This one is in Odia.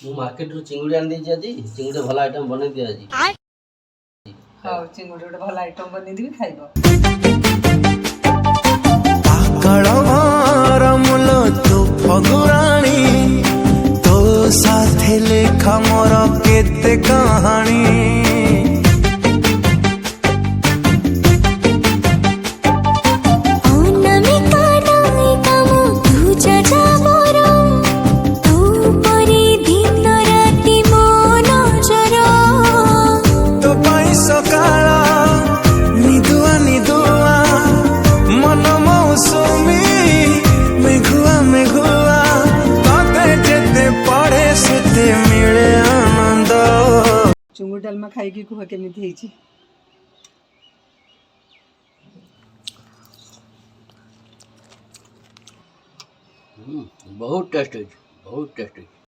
ମୁଁ ମାର୍କେଟରୁ ଚିଙ୍ଗୁଡ଼ି ଆଣି ଦେଇଛି ଆଜି। ଚିଙ୍ଗୁଡ଼ି ଭଲ ଆଇଟମ୍ ବନେଇ ଦିଅ ଆଜି। ହଉ ଚିଙ୍ଗୁଡ଼ି ଗୋଟେ ଭଲ ଆଇଟମ୍ ବନେଇଦେବି ଖାଇବ। ପାକଳ ମୋର ମୂଲ ତୁ ଫଗୁରାଣୀ ତୋ ସାଥେ ଲେଖା ମୋର କେତେ କାହାଣୀ ଚିଙ୍ଗୁଡ଼ି ଡାଲମା ଖାଇକି କୁହ କେମିତି ହେଇଛି। ବହୁତ ଟେଷ୍ଟ ହେଇଛି, ବହୁତ ଟେଷ୍ଟ ହେଇଛି।